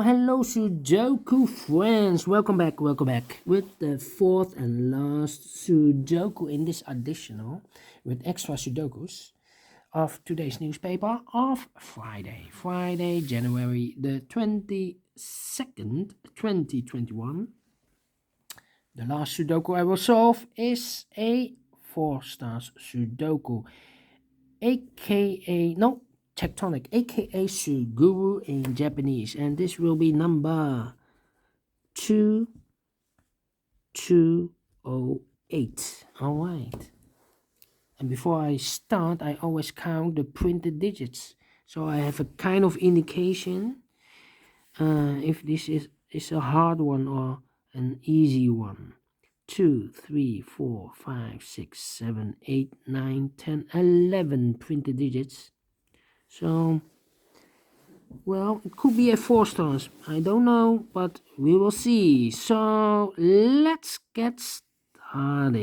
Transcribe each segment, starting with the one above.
Hello Sudoku friends, welcome back with the fourth and last Sudoku in this additional with extra Sudokus of today's newspaper of Friday, January the 22nd, 2021. The last Sudoku I will solve is a 4 stars Sudoku, a.k.a. no, Tectonic, a.k.a. Suguru in Japanese, and this will be number 2208. Alright. And before I start, I always count the printed digits, so I have a kind of indication if this is a hard one or an easy one. 2, 3, 4, 5, 6, 7, 8, 9, 10, 11 printed digits. So, well, it could be a 4 stars. I don't know, but we will see. So, let's get started.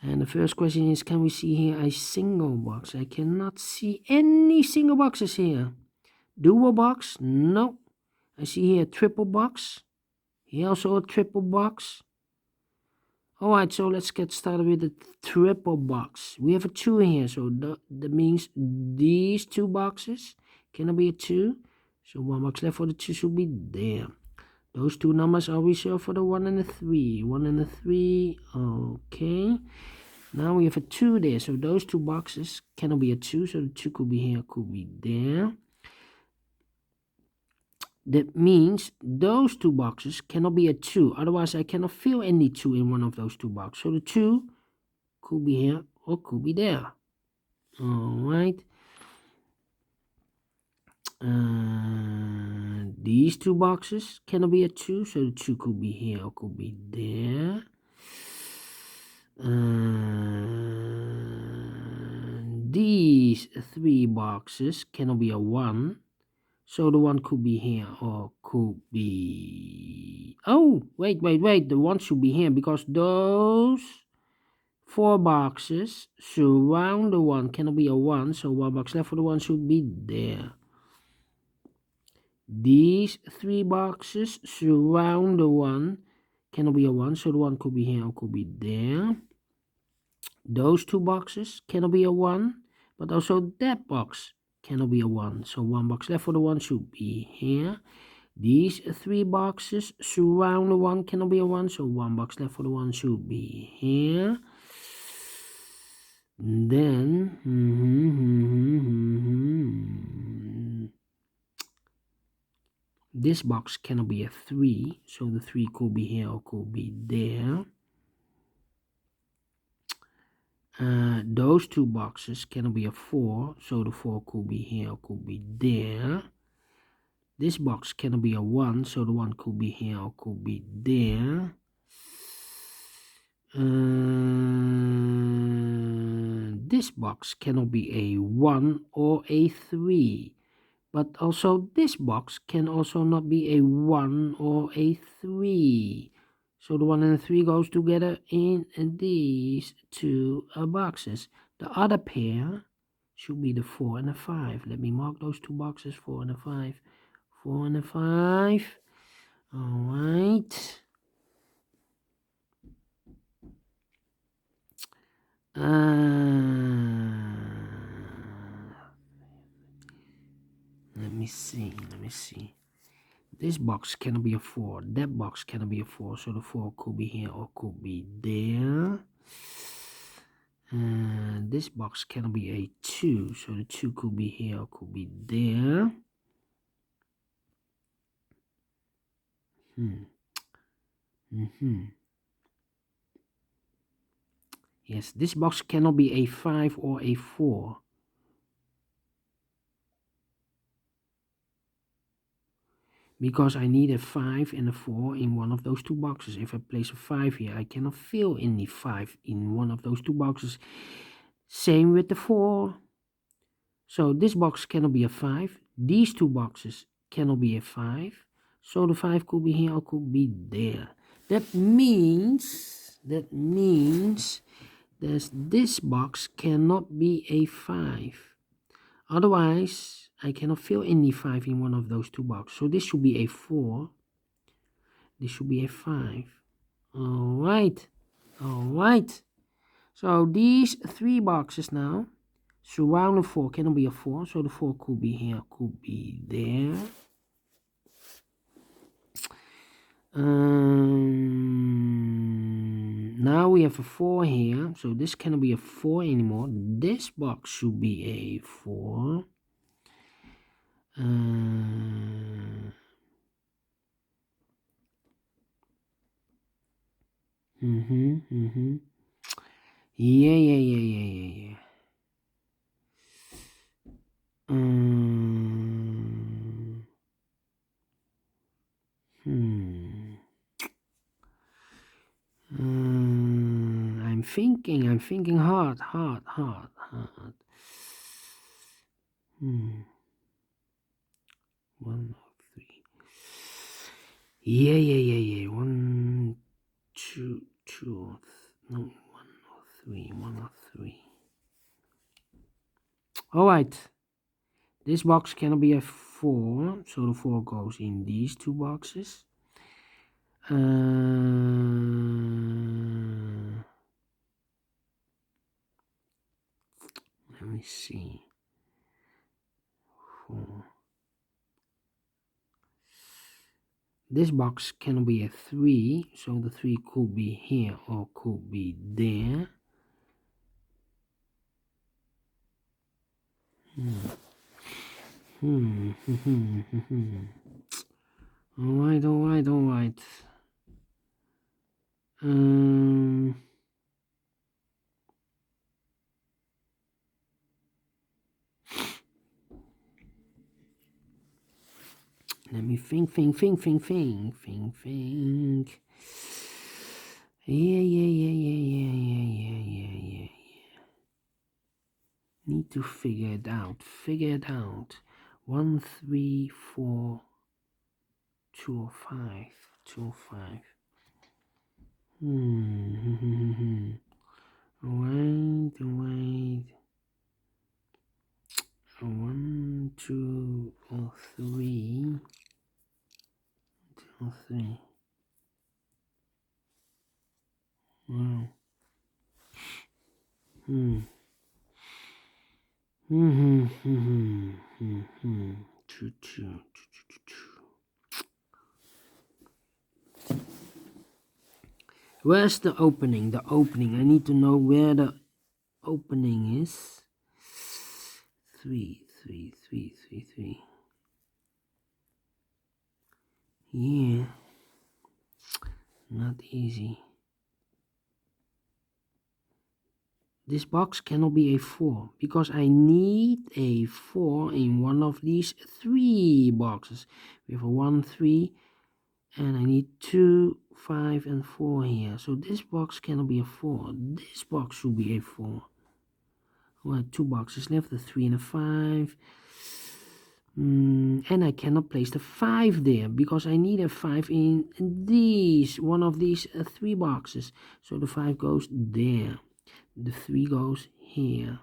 And the first question is, can we see here a single box? I cannot see any single boxes here. Dual box? No. I see here a triple box. Here also a triple box. Alright, so let's get started with the triple box. We have a 2 here, so that means these 2 boxes cannot be a 2. So 1 box left for the 2 should be there. Those 2 numbers are reserved for the 1 and the 3. 1 and the 3, okay. Now we have a 2 there, so those 2 boxes cannot be a 2, so the 2 could be here, could be there. That means those 2 boxes cannot be a 2. Otherwise, I cannot fill any 2 in one of those 2 boxes. So the 2 could be here or could be there. Alright. These 2 boxes cannot be a 2. So the 2 could be here or could be there. These 3 boxes cannot be a 1. So the 1 could be here or could be... Oh, wait. The 1 should be here because those 4 boxes surround the 1 cannot be a 1. So 1 box left for the 1 should be there. These 3 boxes surround the 1 cannot be a 1. So the 1 could be here or could be there. Those 2 boxes cannot be a 1. But also that box cannot be a 1, so 1 box left for the 1 should be here. These 3 boxes surround the 1 cannot be a 1, so 1 box left for the 1 should be here. Then this box cannot be a 3, so the 3 could be here or could be there. Those 2 boxes cannot be a 4, so the 4 could be here or could be there. This box cannot be a 1, so the 1 could be here or could be there. This box cannot be a 1 or a 3. But also this box can also not be a 1 or a 3. So the 1 and the 3 goes together in these 2 boxes. The other pair should be the 4 and the 5. Let me mark those 2 boxes, 4 and the 5. 4 and the 5. Alright. Let me see. This box cannot be a 4. That box cannot be a 4. So the 4 could be here or could be there. This box cannot be a 2. So the 2 could be here or could be there. Yes, this box cannot be a 5 or a 4. Because I need a 5 and a 4 in one of those 2 boxes. If I place a 5 here, I cannot fill any 5 in one of those 2 boxes. Same with the 4. So this box cannot be a 5. These 2 boxes cannot be a 5. So the 5 could be here or could be there. That means that this box cannot be a 5. Otherwise, I cannot fill any 5 in one of those 2 boxes. So this should be a 4. This should be a 5. Alright. Alright. So these 3 boxes now surround the 4 cannot be a 4. So the 4 could be here, could be there. Now we have a 4 here. So this cannot be a 4 anymore. This box should be a 4. Yeah. I'm thinking hard. 1, 3. Yeah. 1, 2, 2. No, 1 or 3. 1 or 3. Alright. This box cannot be a 4, so the 4 goes in these 2 boxes. Let me see. 4. This box cannot be a 3, so the 3 could be here or could be there. Alright. Let me think. Yeah. Need to figure it out. 1, 3, 4, 2 or 5. 2 or 5. Wait. 1, 2 or 3. 2 or 3. Wow. 2. Where's the opening? I need to know where the opening is. 3. Yeah. Not easy. This box cannot be a 4 because I need a 4 in one of these 3 boxes. We have a 1, 3, and I need 2, 5, and 4 here. So this box cannot be a 4. This box should be a 4. Well, 2 boxes left, a 3 and a 5. And I cannot place the 5 there because I need a 5 in one of these 3 boxes. So the 5 goes there. The 3 goes here.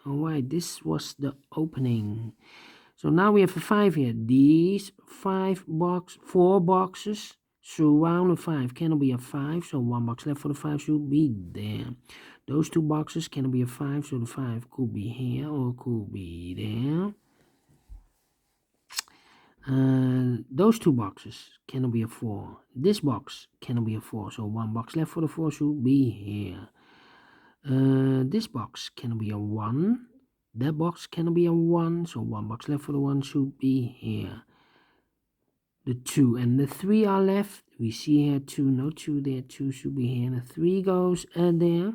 Alright, this was the opening. So now we have a 5 here. These 4 boxes surround the 5. Cannot be a 5, so 1 box left for the 5 should be there. Those 2 boxes cannot be a 5, so the 5 could be here or could be there. Those 2 boxes cannot be a 4. This box cannot be a 4, so 1 box left for the 4 should be here. This box cannot be a 1. That box cannot be a 1, so 1 box left for the 1 should be here. The 2 and the 3 are left. We see here 2, no 2 there, 2 should be here, and the 3 goes there.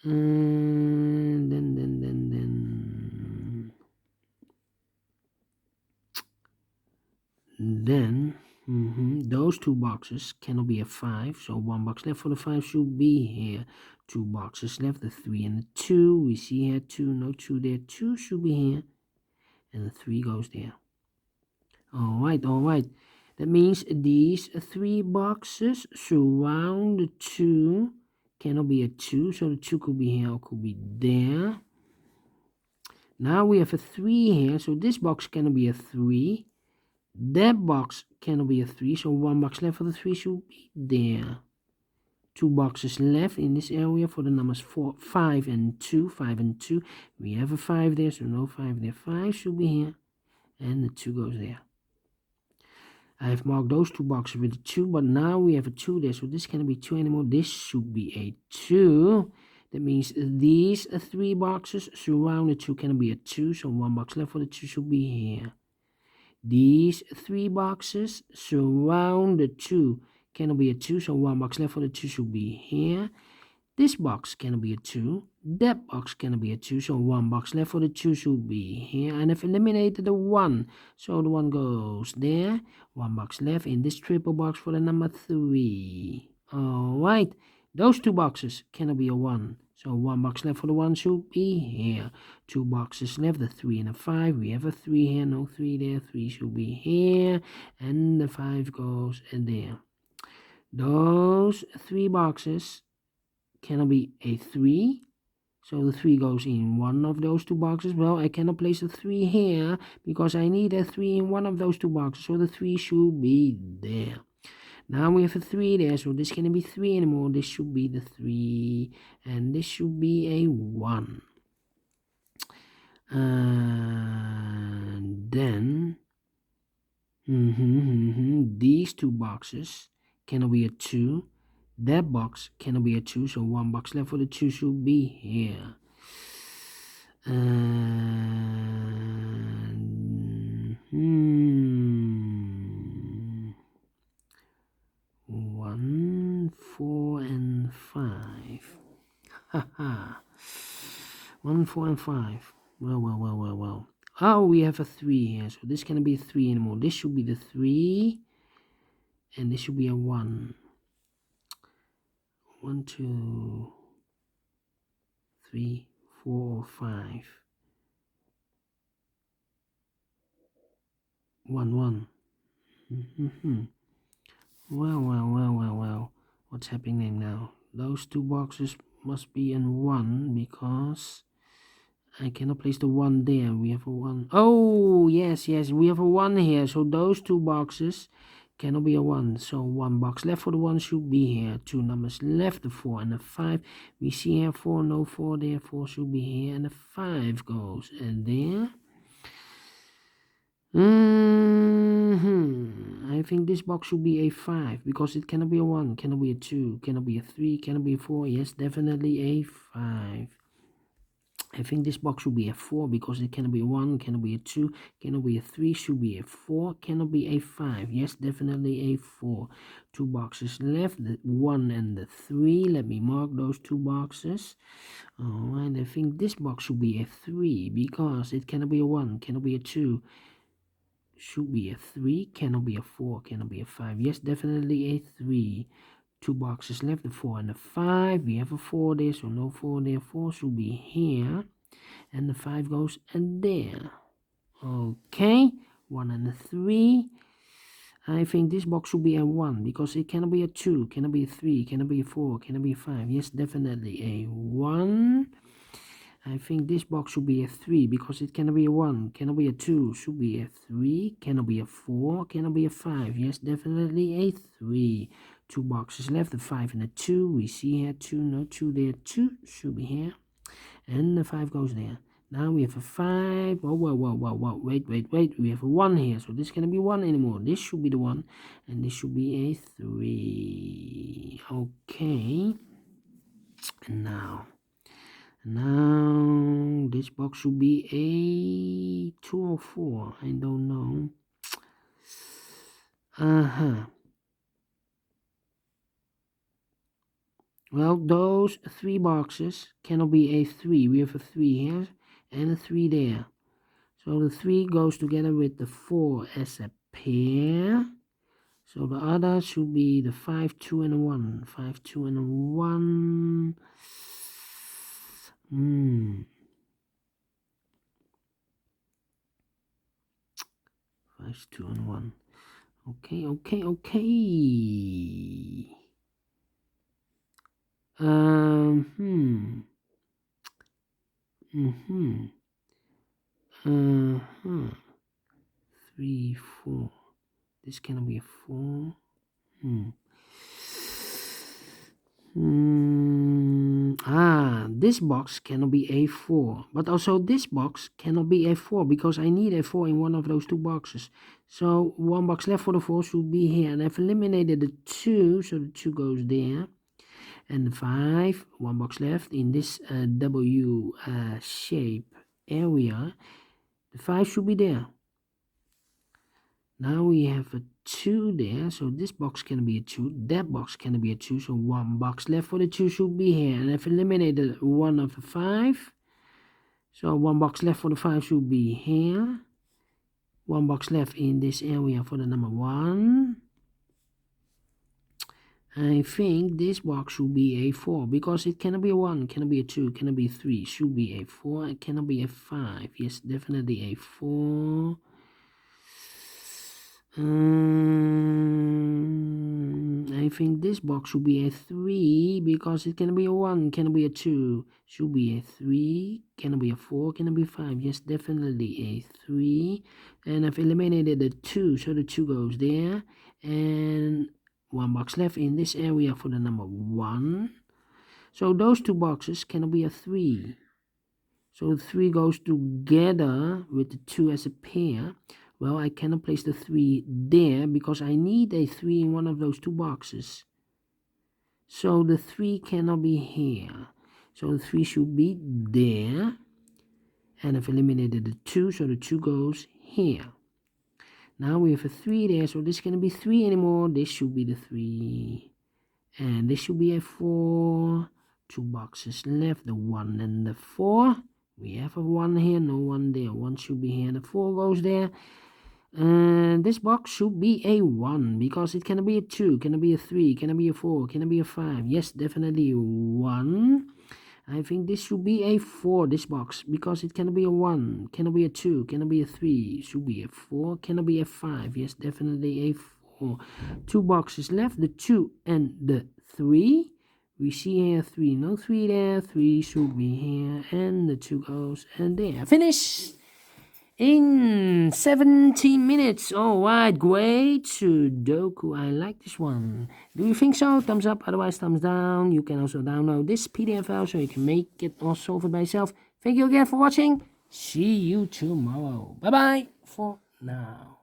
And then those 2 boxes cannot be a 5, so 1 box left for the 5 should be here. 2 boxes left, the 3 and the 2. We see here 2, no 2 there, 2 should be here, and the 3 goes there. Alright. That means these 3 boxes surround the 2. Cannot be a 2, so the 2 could be here or could be there. Now we have a 3 here, so this box cannot be a 3. That box cannot be a 3, so 1 box left for the 3 should be there. 2 boxes left in this area for the numbers 4, 5 and 2. 5 and 2. We have a 5 there, so no 5 there. 5 should be here, and the 2 goes there. I have marked those 2 boxes with a 2, but now we have a 2 there, so this cannot be 2 anymore. This should be a 2. That means these 3 boxes surround the 2 cannot be a 2, so 1 box left for the 2 should be here. These 3 boxes surround the 2 cannot be a 2, so 1 box left for the 2 should be here. This box cannot be a 2. That box cannot be a 2, so 1 box left for the 2 should be here. And I've eliminated the 1, so the 1 goes there. 1 box left in this triple box for the number 3. Alright, those 2 boxes cannot be a 1, so 1 box left for the 1 should be here. 2 boxes left, the 3 and the 5. We have a 3 here, no 3 there. 3 should be here, and the 5 goes there. Those 3 boxes cannot be a 3, so the 3 goes in one of those 2 boxes. Well, I cannot place the 3 here because I need a 3 in one of those 2 boxes, so the 3 should be there. Now we have a 3 there, so this cannot be 3 anymore. This should be the 3, and this should be a 1. And then these 2 boxes cannot be a 2. That box cannot be a 2, so 1 box left for the 2 should be here. And 1, 4, and 5. Haha. 1, 4, and 5. Well. Oh, we have a 3 here, so this cannot be a 3 anymore. This should be the 3, and this should be a 1. 1, 2, 3, 4, 5. 1, 1. Well. What's happening now? Those 2 boxes must be in 1 because I cannot place the 1 there. We have a 1. Oh, yes, we have a 1 here. So those 2 boxes cannot be a 1. So 1 box left for the 1 should be here. 2 numbers left, the 4 and the 5. We see here 4, no 4 there. 4 should be here, and the 5 goes there. I think this box should be a 5 because it cannot be a 1, cannot be a 2, cannot be a 3, cannot be a 4. Yes, definitely a 5. I think this box should be a 4 because it cannot be a 1, cannot be a 2, cannot be a 3, should be a 4, cannot be a 5. Yes, definitely a 4. 2 boxes left, the 1 and the 3. Let me mark those 2 boxes. Alright, I think this box should be a 3 because it cannot be a 1, cannot be a 2. Should be a 3, cannot be a 4, cannot be a 5. Yes, definitely a 3. 2 boxes left, the 4 and the 5. We have a 4 there, so no 4 there. 4 should be here, and the 5 goes and there. Okay, 1 and a 3. I think this box should be a 1 because it cannot be a 2, cannot be a 3, cannot be a 4, cannot be a 5. Yes, definitely a 1. I think this box should be a 3 because it cannot be a 1, cannot be a 2, should be a 3, cannot be a 4, cannot be a 5. Yes, definitely a 3. 2 boxes left, the 5 and the 2. We see here 2, no 2 there. 2 should be here, and the 5 goes there. Now we have a 5. Whoa. Wait. We have a 1 here, so this cannot be 1 anymore. This should be the 1, and this should be a 3. Okay. And now this box should be a 2 or 4. I don't know. Well, those 3 boxes cannot be a 3. We have a 3 here and a 3 there. So the 3 goes together with the 4 as a pair. So the other should be the 5, 2, and a 1. 5, 2, and a 1. 5, 2, and 1. Okay. 3, 4. This cannot be a 4. This box cannot be A4, but also this box cannot be A4 because I need A4 in one of those two boxes. So one box left for the 4 should be here, and I've eliminated the 2, so the 2 goes there. And the 5, one box left in this W shape area. The 5 should be there. Now we have a 2 there, so this box can be a 2, that box can be a 2, so one box left for the 2 should be here, and I've eliminated one of the 5, so one box left for the 5 should be here, one box left in this area for the number 1. I think this box should be A4 because it cannot be a 1, cannot be a 2, cannot be a 3, should be A4, it cannot be a 5, yes, definitely A4. I think this box should be a 3 because it can be a 1, can be a 2, should be a 3, can be a 4, can be a 5, yes, definitely a 3. And I've eliminated the 2, so the 2 goes there, and one box left in this area for the number 1. So those two boxes can be a 3. So the 3 goes together with the 2 as a pair. Well, I cannot place the 3 there because I need a 3 in one of those two boxes. So the 3 cannot be here. So the 3 should be there. And I've eliminated the 2, so the 2 goes here. Now we have a 3 there, so this cannot be 3 anymore. This should be the 3. And this should be a 4. 2 boxes left, the 1 and the 4. We have a 1 here, no 1 there. 1 should be here, the 4 goes there. And this box should be a 1 because it can be a 2, can be a 3, can be a 4, can be a 5. Yes, definitely 1. I think this should be a 4, this box, because it can be a 1, can be a 2, can be a 3, should be a 4, can be a 5. Yes, definitely a 4. 2 boxes left, the 2 and the 3. We see here 3, no 3 there, 3 should be here, and the 2 goes, and there. Finish! In 17 minutes. Alright, great Sudoku. I like this one. Do you think so? Thumbs up, otherwise thumbs down. You can also download this PDF file so you can make it or solve it by yourself. Thank you again for watching. See you tomorrow. Bye bye for now.